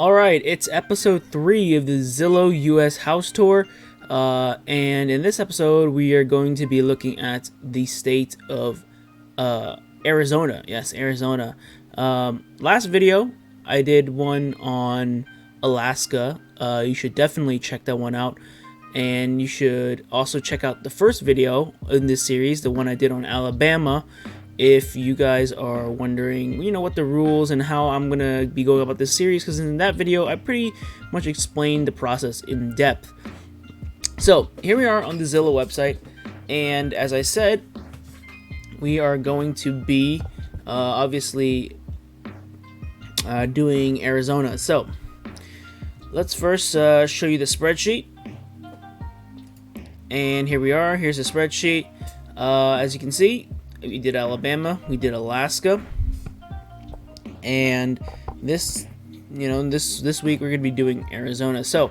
Alright, it's episode 3 of the Zillow U.S. house tour, and in this episode we are going to be looking at the state of Arizona. Yes, Arizona. Last video I did one on Alaska. You should definitely check that one out, and you should also check out the first video in this series, the one I did on Alabama, if you guys are wondering, what the rules and how I'm gonna be going about this series, because in that video I pretty much explained the process in depth. So here we are on the Zillow website, and as I said, we are going to be obviously doing Arizona. So let's first show you the spreadsheet, and here we are. Here's the spreadsheet. As you can see, we did Alabama, we did Alaska, and this week we're gonna be doing Arizona. So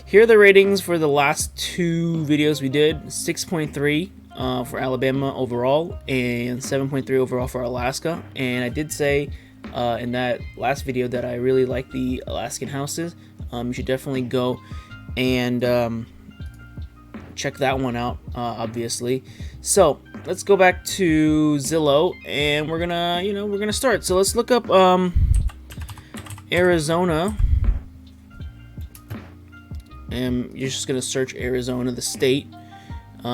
here are the ratings for the last two videos we did: 6.3 for Alabama overall, and 7.3 overall for Alaska. And I did say in that last video that I really like the Alaskan houses. You should definitely go and check that one out, obviously. So let's go back to Zillow, and we're gonna start. So let's look up Arizona, and you're just gonna search Arizona, the state,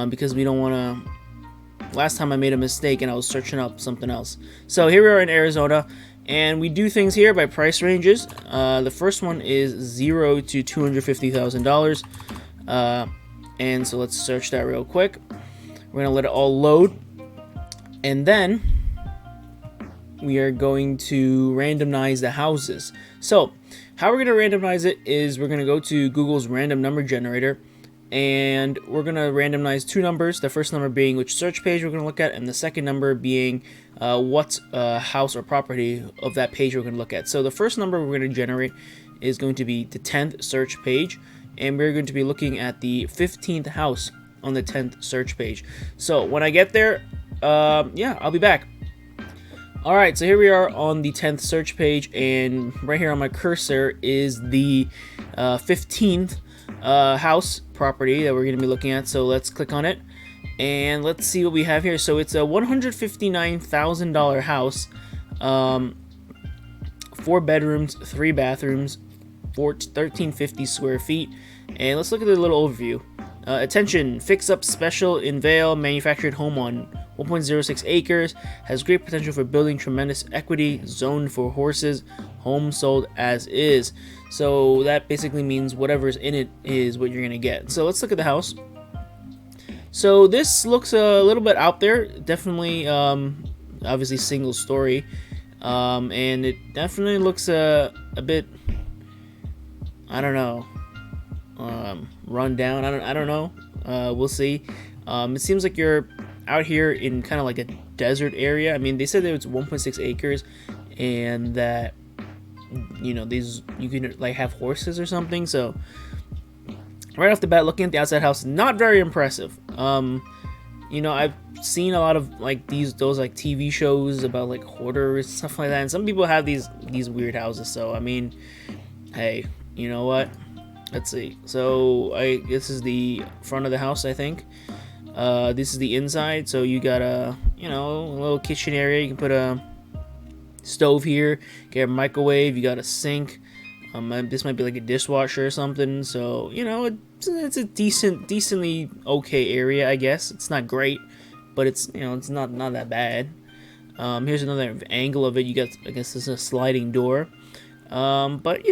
because we don't want to. Last time I made a mistake and I was searching up something else. So here we are in Arizona, and we do things here by price ranges. The first one is $0 to $250,000. And so let's search that real quick. We're gonna let it all load, and then we are going to randomize the houses. So how we're gonna randomize it is we're gonna go to Google's random number generator, and we're gonna randomize two numbers. The first number being which search page we're gonna look at, and the second number being what house or property of that page we're gonna look at. So the first number we're gonna generate is going to be the 10th search page, and we're going to be looking at the 15th house on the 10th search page. So when I get there, I'll be back. Alright, so here we are on the 10th search page, and right here on my cursor is the 15th house property that we're going to be looking at. So let's click on it, and let's see what we have here. So it's a $159,000 house, 4 bedrooms, 3 bathrooms, 1350 square feet. And let's look at the little overview. Attention, fix up special in Vail, manufactured home on 1.06 acres, has great potential for building tremendous equity, zoned for horses, home sold as is. So that basically means whatever's in it is what you're gonna get. So let's look at the house. So this looks a little bit out there, definitely obviously single story, and it definitely looks a bit, I don't know, run down. I don't know. We'll see. It seems like you're out here in kind of like a desert area. I mean, they said that it's 1.6 acres, and that these you can like have horses or something. So right off the bat, looking at the outside house, not very impressive. I've seen a lot of like those like TV shows about like hoarders, stuff like that, and some people have these weird houses. So I mean, hey, you know what? Let's see. So this is the front of the house, I think. This is the inside. So you got a little kitchen area. You can put a stove here. Get a microwave. You got a sink. This might be like a dishwasher or something. So it's a decently okay area, I guess. It's not great, but it's it's not that bad. Here's another angle of it. You got, I guess this is a sliding door. But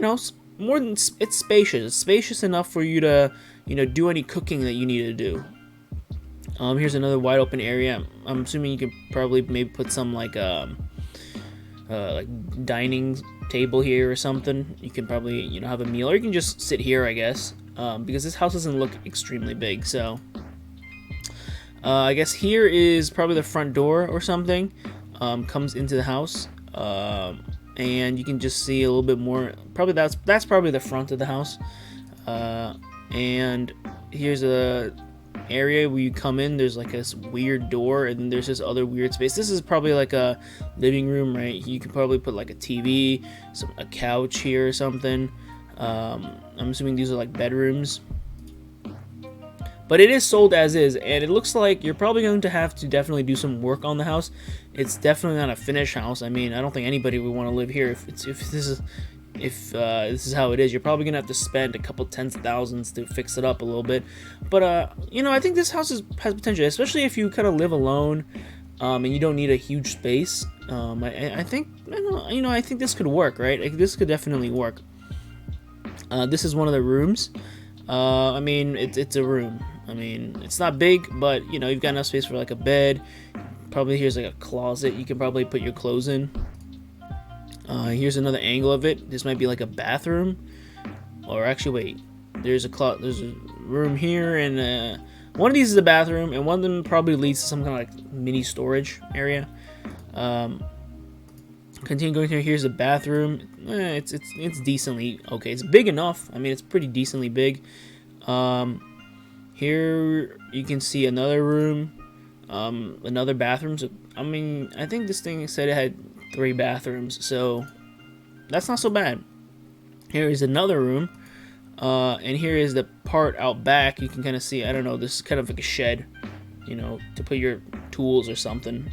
more than it's spacious. It's spacious enough for you to do any cooking that you need to do. Here's another wide open area. I'm assuming you could probably maybe put some like dining table here or something. You can probably have a meal, or you can just sit here, I guess, because this house doesn't look extremely big. So I guess here is probably the front door or something. Comes into the house. And you can just see a little bit more. Probably that's probably the front of the house. And here's area where you come in. There's like this weird door, and then there's this other weird space. This is probably like a living room, right? You could probably put like a TV, a couch here or something. I'm assuming these are like bedrooms. But it is sold as is, and it looks like you're probably going to have to definitely do some work on the house. It's definitely not a finished house. I mean, I don't think anybody would want to live here if this is how it is. You're probably gonna have to spend a couple tens of thousands to fix it up a little bit. But I think this house has potential, especially if you kind of live alone, and you don't need a huge space. I think this could work, right? This could definitely work. This is one of the rooms. I mean, it's a room. I mean, it's not big, but you've got enough space for like a bed. Probably here's like a closet. You can probably put your clothes in. Here's another angle of it. This might be like a bathroom, or actually, wait. There's a room here, and one of these is a bathroom, and one of them probably leads to some kind of like mini storage area. Continue going through. Here's a bathroom. It's decently okay. It's big enough. I mean, it's pretty decently big. Here you can see another room, another bathroom. So I mean, I think this thing said it had 3 bathrooms, so that's not so bad. Here is another room, and here is the part out back. You can kind of see. I don't know. This is kind of like a shed, to put your tools or something.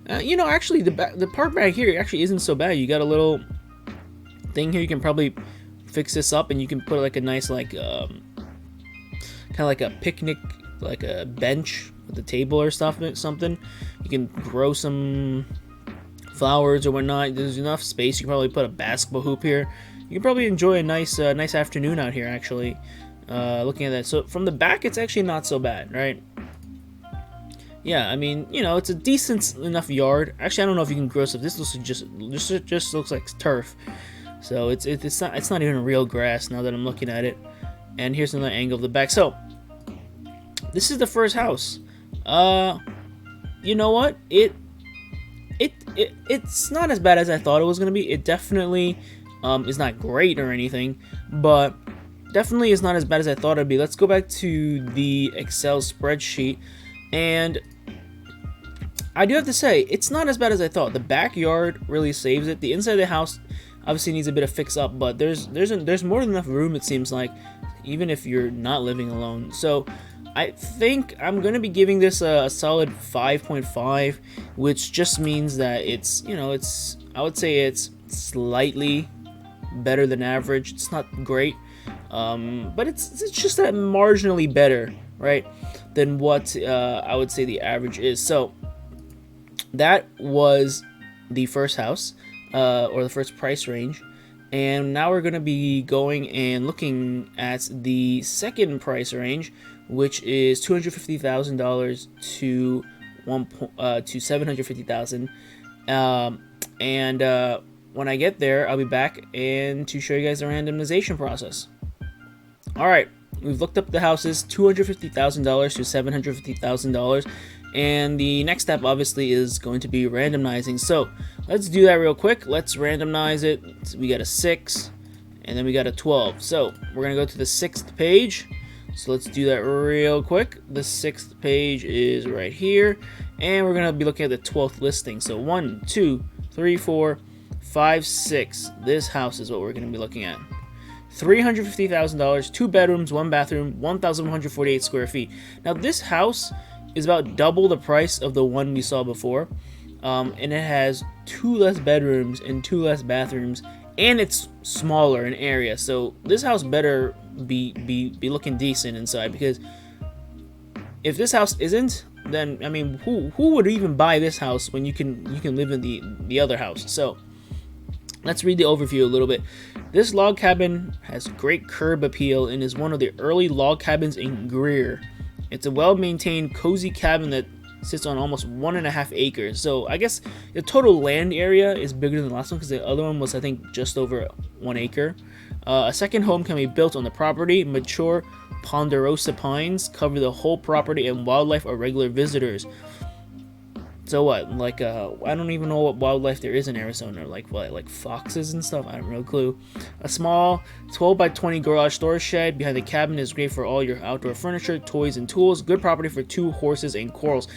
Actually, the part back here actually isn't so bad. You got a little thing here. You can probably fix this up, and you can put like a nice kind of like a picnic, like a bench with a table or something. You can grow some flowers or whatnot. There's enough space. You can probably put a basketball hoop here. You can probably enjoy a nice afternoon out here. Actually, looking at that. So from the back, it's actually not so bad, right? Yeah, I mean, it's a decent enough yard. Actually, I don't know if you can grow stuff. This looks just looks like turf. So it's not even real grass now that I'm looking at it. And here's another angle of the back. So this is the first house. You know what? It's not as bad as I thought it was gonna be. It definitely is not great or anything, but definitely is not as bad as I thought it'd be. Let's go back to the Excel spreadsheet, and I do have to say it's not as bad as I thought. The backyard really saves it. The inside of the house obviously needs a bit of fix up, but there's more than enough room, it seems like, even if you're not living alone. So I think I'm gonna be giving this a solid 5.5, which just means that I would say it's slightly better than average. It's not great, but it's just that marginally better, right, than what I would say the average is. So that was the first house, or the first price range. And now we're going to be going and looking at the second price range, which is $250,000 to $750,000. And when I get there, I'll be back and to show you guys the randomization process. All right, we've looked up the houses, $250,000 to $750,000. And the next step obviously is going to be randomizing. So let's do that real quick. Let's randomize it. So we got a 6 and then we got a 12. So we're going to go to the 6th page. So let's do that real quick. The 6th page is right here. And we're going to be looking at the 12th listing. So 1, 2, 3, 4, 5, 6. This house is what we're going to be looking at. $350,000, 2 bedrooms, 1 bathroom, 1,148 square feet. Now this house is about double the price of the one we saw before, and it has 2 less bedrooms and 2 less bathrooms, and it's smaller in area. So this house better be looking decent inside, because if this house isn't, then I mean, who would even buy this house when you can live in the other house? So let's read the overview a little bit. This log cabin has great curb appeal and is one of the early log cabins in Greer. It's a well-maintained, cozy cabin that sits on almost 1.5 acres. So I guess the total land area is bigger than the last one, because the other one was, I think, just over 1 acre. A second home can be built on the property. Mature ponderosa pines cover the whole property, and wildlife are regular visitors. So what? Like I don't even know what wildlife there is in Arizona. Like what? Like foxes and stuff. I have no clue. A small 12 by 20 garage storage shed behind the cabin is great for all your outdoor furniture, toys, and tools. Good property for 2 horses and corals.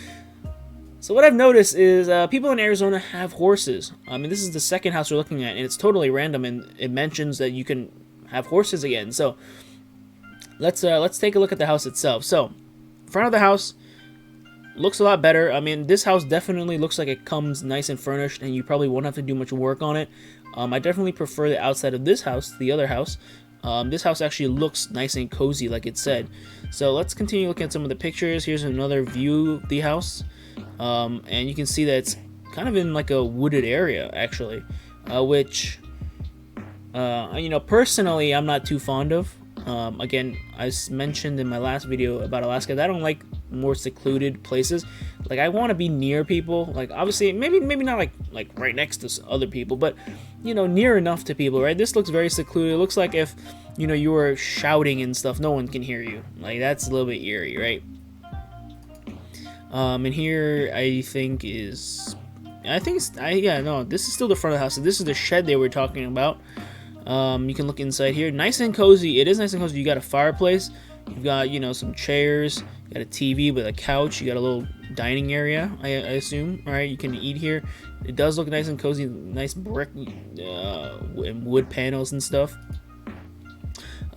So what I've noticed is people in Arizona have horses. I mean, this is the second house we're looking at, and it's totally random, and it mentions that you can have horses again. So let's take a look at the house itself. So front of the house looks a lot better. I mean, this house definitely looks like it comes nice and furnished, and you probably won't have to do much work on it. I definitely prefer the outside of this house to the other house. This house actually looks nice and cozy, like it said. So let's continue looking at some of the pictures. Here's another view of the house. And you can see that it's kind of in like a wooded area, actually, which, personally, I'm not too fond of. Again, I mentioned in my last video about Alaska that I don't like more secluded places. Like, I want to be near people. Like, obviously, maybe not like right next to other people, but near enough to people, right? This looks very secluded. It looks like if you were shouting and stuff, no one can hear you. Like, that's a little bit eerie, right? And here this is still the front of the house. So this is the shed they were talking about. You can look inside here. Nice and cozy. It is nice and cozy. You got a fireplace. You've got, some chairs. You got a TV with a couch. You got a little dining area, I assume. All right, you can eat here. It does look nice and cozy. Nice brick and wood panels and stuff.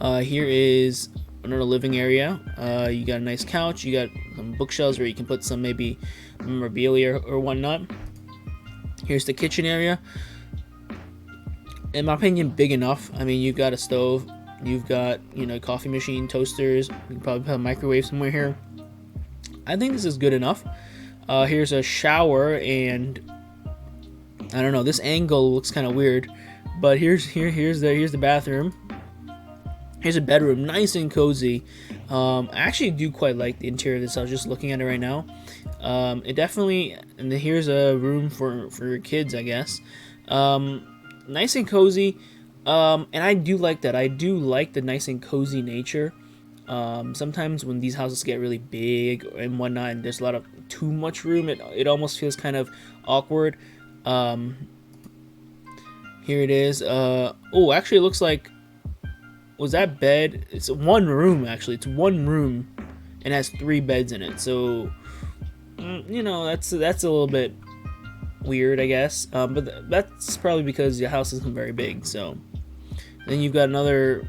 Here is another living area. You got a nice couch. You got some bookshelves where you can put some maybe memorabilia or whatnot. Here's the kitchen area. In my opinion, big enough. I mean, you've got a stove. You've got, coffee machine, toasters. You can probably put a microwave somewhere here. I think this is good enough. Here's a shower, and I don't know. This angle looks kind of weird, but here's the bathroom. Here's a bedroom, nice and cozy. I actually do quite like the interior of this. I was just looking at it right now. It definitely, and then here's a room for your kids, I guess. Nice and cozy. And I do like that. I do like the nice and cozy nature. Sometimes when these houses get really big and whatnot, and there's a lot of too much room, it almost feels kind of awkward. Here it is. Actually, it looks like, was that bed? It's one room, actually. It's one room and has 3 beds in it. So, that's a little bit weird, I guess. But that's probably because the house isn't very big. So then you've got another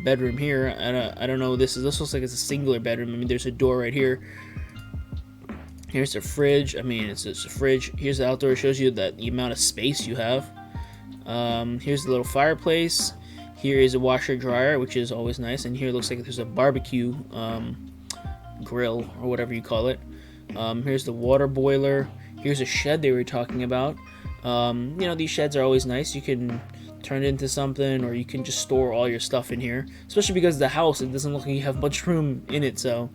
bedroom here. I don't know. This looks like it's a singular bedroom. I mean, there's a door right here. Here's the fridge. I mean, it's just a fridge. Here's the outdoor. It shows you the amount of space you have. Here's the little fireplace. Here is a washer dryer, which is always nice. And here it looks like there's a barbecue grill or whatever you call it. Here's the water boiler. Here's a shed they were talking about. These sheds are always nice. You can turn it into something, or you can just store all your stuff in here. Especially because the house, it doesn't look like you have much room in it. So,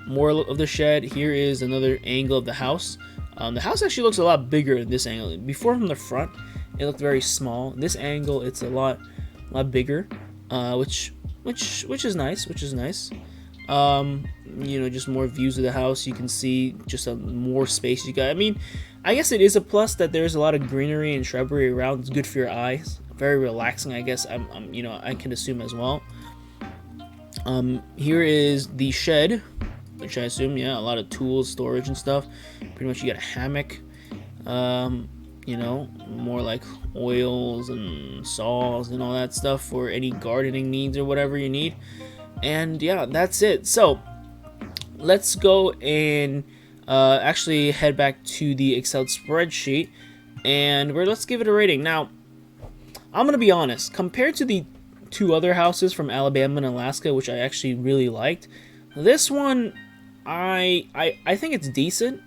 more of the shed. Here is another angle of the house. The house actually looks a lot bigger in this angle. Before, from the front, it looked very small. This angle, it's a lot bigger, which is nice. Just more views of the house. You can see just more space you got. I mean, I guess it is a plus that there's a lot of greenery and shrubbery around. It's good for your eyes. Very relaxing, I guess. I can assume as well. Here is the shed, which I assume, a lot of tools, storage and stuff. Pretty much you got a hammock. More like oils and saws and all that stuff for any gardening needs or whatever you need. And that's it. So let's go and actually head back to the Excel spreadsheet, and let's give it a rating. Now, I'm gonna be honest. Compared to the 2 other houses from Alabama and Alaska, which I actually really liked, this one I think it's decent.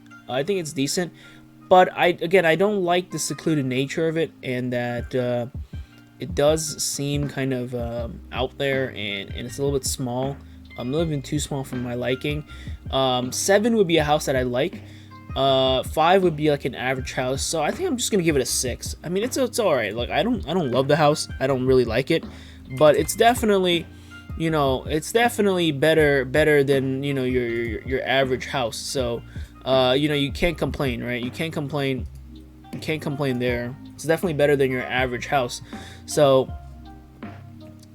But I don't like the secluded nature of it, and that it does seem kind of out there, and it's a little bit small. A little bit too small for my liking. 7 would be a house that I like. 5 would be like an average house. So I think I'm just gonna give it a 6. I mean, it's all right. Like, I don't love the house. I don't really like it, but it's definitely, better than your average house. So You can't complain, right? You can't complain. You can't complain there. It's definitely better than your average house. So,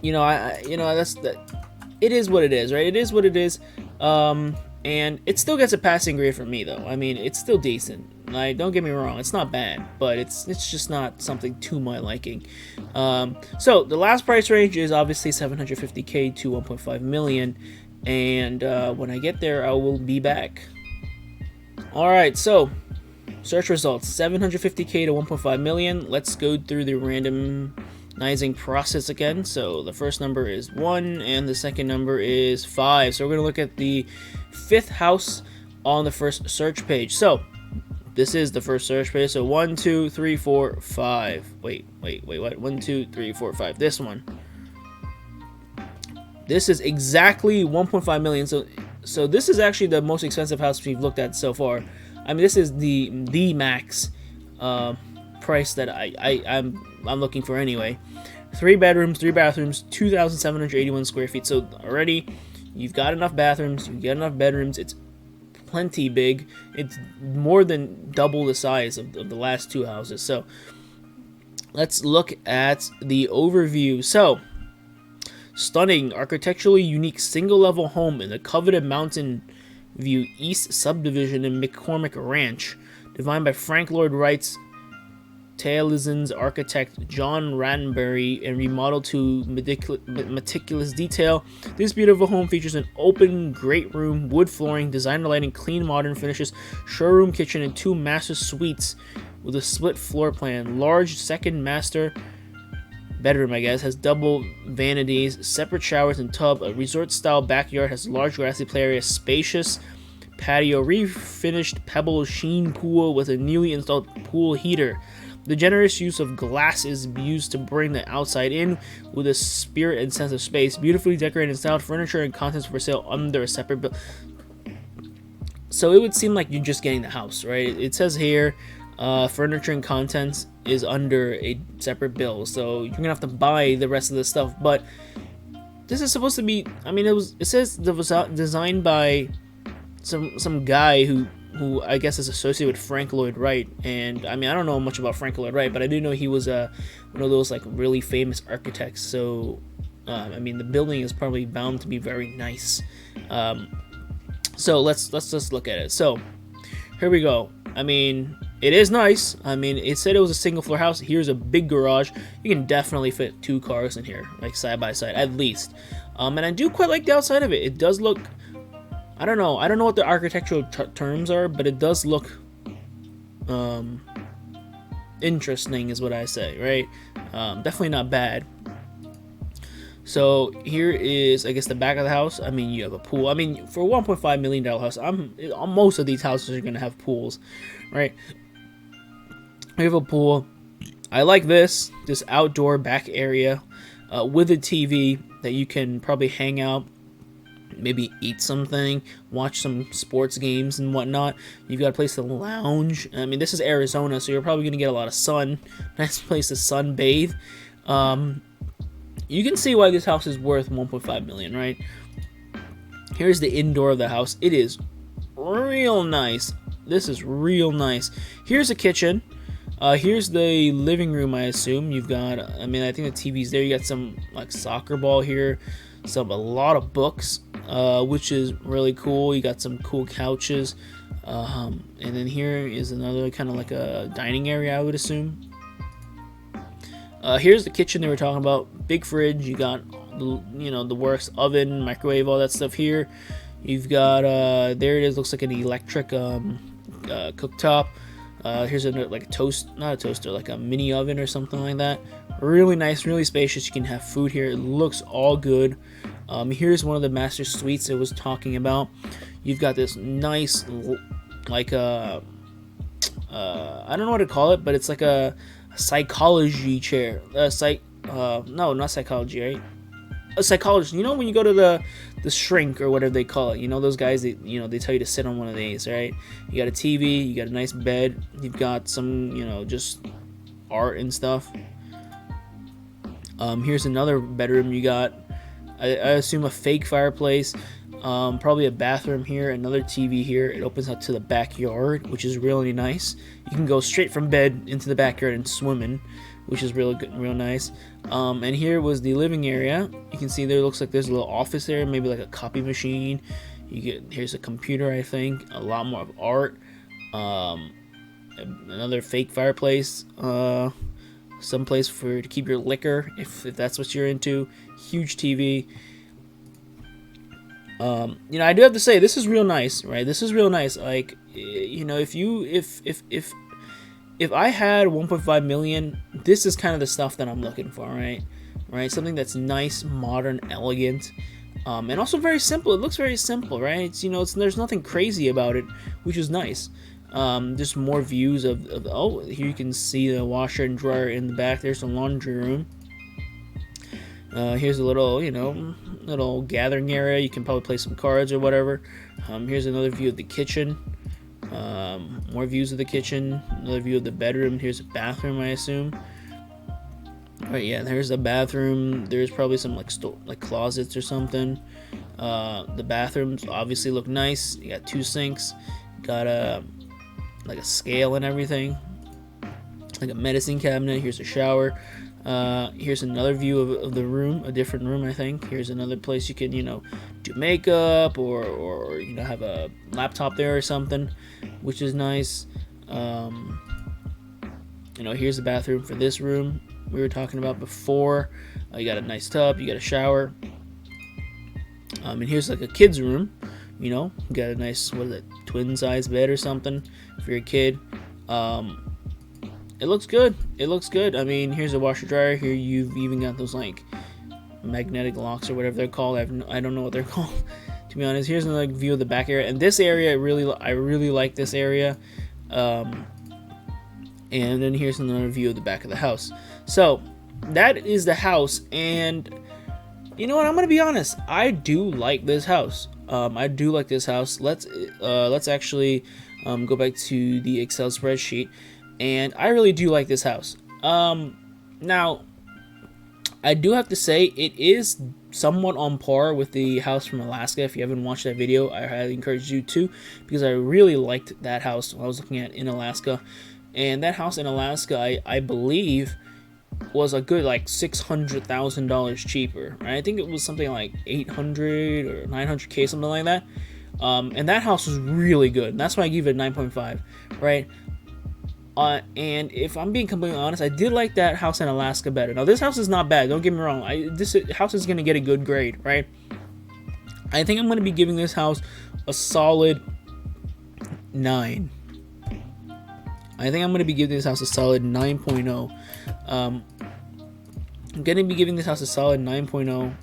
that's that. It is what it is, right? It is what it is. And it still gets a passing grade from me, though. I mean, it's still decent. Like, don't get me wrong, it's not bad, but it's just not something to my liking. So the last price range is obviously 750K to 1.5 million, and when I get there, I will be back. All right, so search results: 750K to 1.5 million. Let's go through the randomizing process again. So the first number is 1 and the second number is 5. So we're going to look at the 5th house on the first search page. So this is the first search page. So 1, 2, 3, 4, 5. Wait, what? 1, 2, 3, 4, 5. This one. This is exactly 1.5 million. So this is actually the most expensive house we've looked at so far. I mean, this is the max price that I'm looking for anyway. 3 bedrooms, 3 bathrooms, 2,781 square feet. So already you've got enough bathrooms, you've got enough bedrooms. It's plenty big. It's more than double the size of the last 2 houses. So let's look at the overview. So, stunning, architecturally unique single-level home in the coveted Mountain View East subdivision in McCormick Ranch, designed by Frank Lloyd Wright's Taylor's architect John Rattenbury and remodeled to meticulous detail. This beautiful home features an open great room, wood flooring, designer lighting, clean modern finishes, showroom kitchen, and 2 master suites with a split floor plan. Large second master bedroom, I guess, has double vanities, separate showers and tub. A resort-style backyard has large grassy play area, spacious patio, refinished pebble sheen pool with a newly installed pool heater. The generous use of glass is used to bring the outside in with a spirit and sense of space. Beautifully decorated and styled furniture and contents for sale under a separate bill. So it would seem like you're just getting the house, right? It says here, furniture and contents is under a separate bill. So you're gonna have to buy the rest of the stuff. But this is supposed to be. I mean, it says it was designed by some guy who I guess is associated with Frank Lloyd Wright, and I mean I don't know much about Frank Lloyd Wright, but I do know he was one of those like really famous architects. So I mean the building is probably bound to be very nice. So let's just look at it. So here we go. I mean it is nice. I mean it said it was a single floor house. Here's a big garage. You can definitely fit 2 cars in here, like side by side at least. And I do quite like the outside of it. It does look. I don't know what the architectural terms are, but it does look interesting is what I say, right? Definitely not bad. So here is, I guess, the back of the house. I mean, you have a pool. I mean, for a $1.5 million house, most of these houses are going to have pools, right? We have a pool. I like this outdoor back area with a TV that you can probably hang out, maybe eat something, watch some sports games and whatnot. You've got a place to lounge. I mean, this is Arizona, so you're probably going to get a lot of sun. Nice place to sunbathe. You can see why this house is worth 1.5 million, right? Here's the indoor of the house. It is real nice. This is real nice. Here's a kitchen. Here's the living room, I assume. You've got, I mean, I think the TV's there. You got some like soccer ball here. A lot of books, which is really cool. You got some cool couches, and then here is another kind of like a dining area, I would assume. Here's the kitchen they were talking about. Big fridge. You got the works, oven, microwave, all that stuff here. You've got there it is. Looks like an electric cooktop. Here's like a toast, not a toaster, like a mini oven or something like that. Really nice, really spacious. You can have food here. It looks all good. Here's one of the master suites I was talking about. You've got this nice, like I don't know what to call it, but it's like a psychology chair. No, not psychology, right? A psychologist. You know when you go to the shrink or whatever they call it. You know those guys that they tell you to sit on one of these, right? You got a TV, you got a nice bed, you've got some just art and stuff. Here's another bedroom. You got I assume a fake fireplace. Probably a bathroom here, another TV here. It opens up to the backyard, which is really nice. You can go straight from bed into the backyard and swim in, which is really good and real nice. And here was the living area. You can see there looks like there's a little office there, maybe like a copy machine. Here's a computer, I think, a lot more of art. Another fake fireplace. Some place to keep your liquor if that's what you're into. Huge TV. I do have to say this is real nice, right? This is real nice. Like, if I had 1.5 million, this is kind of the stuff that I'm looking for, right? Something that's nice, modern, elegant, and also very simple. It looks very simple, right? There's nothing crazy about it, which is nice. Just more views of here you can see the washer and dryer in the back. There's the laundry room. Here's a little gathering area. You can probably play some cards or whatever. Here's another view of the kitchen. More views of the kitchen. Another view of the bedroom. Here's a bathroom, I assume. Right, yeah, there's the bathroom. There's probably some like closets or something. The bathrooms obviously look nice. You got 2 sinks. Got a scale and everything. Like a medicine cabinet. Here's a shower. Here's another view of the room, a different room, I think. Here's another place you can, do makeup or have a laptop there or something, which is nice. Here's the bathroom for this room we were talking about before. You got a nice tub, you got a shower. And here's like a kid's room, you got a nice, twin size bed or something if you're a kid. It looks good. I mean, here's a washer dryer. Here you've even got those like magnetic locks or whatever they're called. I don't know what they're called, to be honest. Here's another view of the back area, and this area I really like this area. And then here's another view of the back of the house. So that is the house, and you know what? I'm gonna be honest. I do like this house. Let's actually go back to the Excel spreadsheet. And I really do like this house. Now, I do have to say it is somewhat on par with the house from Alaska. If you haven't watched that video, I highly encourage you to, because I really liked that house I was looking at in Alaska. And that house in Alaska, I believe, was a good like $600,000 cheaper. Right? I think it was something like 800 or 900K, something like that. And that house was really good. And that's why I give it a 9.5. Right? And if I'm being completely honest, I did like that house in Alaska better. Now, this house is not bad. Don't get me wrong. This house is going to get a good grade, right? I think I'm going to be giving this house a solid 9. I think I'm going to be giving this house a solid 9.0. I'm going to be giving this house a solid 9.0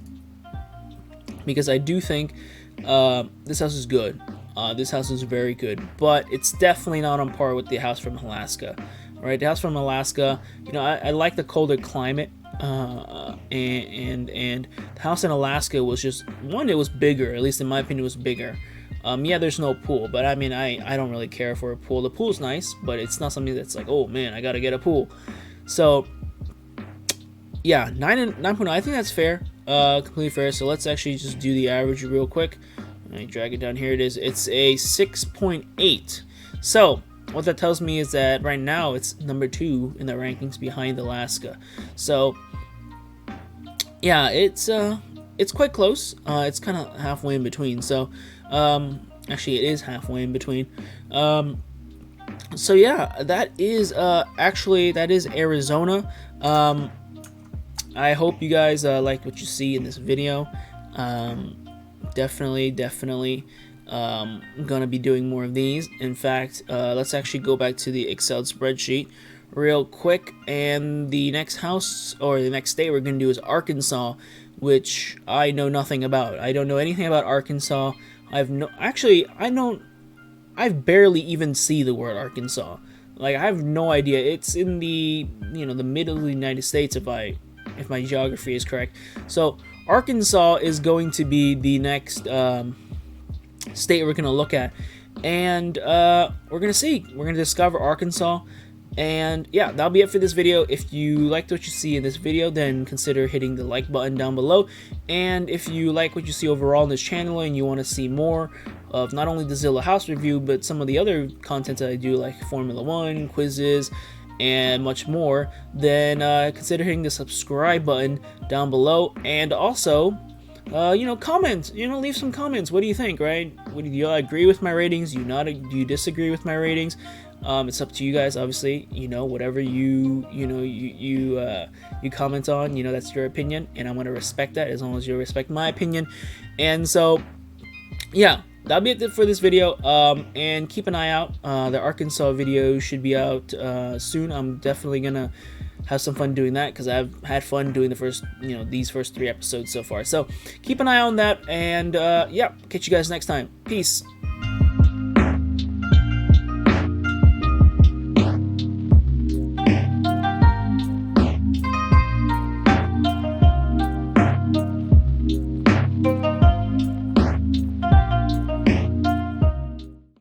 because I do think this house is good. This house is very good, but it's definitely not on par with the house from Alaska, right? The house from Alaska, I like the colder climate, and the house in Alaska was just, it was bigger, at least in my opinion, it was bigger. Yeah, there's no pool, but I mean, I don't really care for a pool. The pool's nice, but it's not something that's like, oh man, I gotta get a pool. So, yeah, 9.0, I think that's fair, completely fair. So let's actually just do the average real quick. I drag it down. Here it is. It's a 6.8. So what that tells me is that right now it's number 2 in the rankings behind Alaska. So yeah, it's quite close. It's kind of halfway in between. So actually it is halfway in between. So yeah, that is Arizona. I hope you guys like what you see in this video. Definitely gonna be doing more of these. In fact, let's actually go back to the Excel spreadsheet real quick, and the next house or the next state we're gonna do is Arkansas, which I know nothing about. I don't know anything about Arkansas. I barely even see the word Arkansas. Like, I have no idea. It's in the the middle of the United States, if my geography is correct. So Arkansas is going to be the next state we're going to look at, and we're going to see. We're going to discover Arkansas, And yeah, that'll be it for this video. If you liked what you see in this video, then consider hitting the like button down below. And if you like what you see overall in this channel and you want to see more of not only the Zillow house review, but some of the other content that I do, like Formula 1, quizzes, and much more, then consider hitting the subscribe button down below. And also, comment, leave some comments. What do you think, right? Do you agree with my ratings? Do you disagree with my ratings? It's up to you guys, obviously. Whatever you comment on, that's your opinion, and I'm gonna respect that as long as you respect my opinion. And so, yeah, that'll be it for this video. And keep an eye out. The Arkansas video should be out soon. I'm definitely gonna have some fun doing that because I've had fun doing these first 3 episodes so far. So keep an eye on that, and yeah, catch you guys next time. Peace.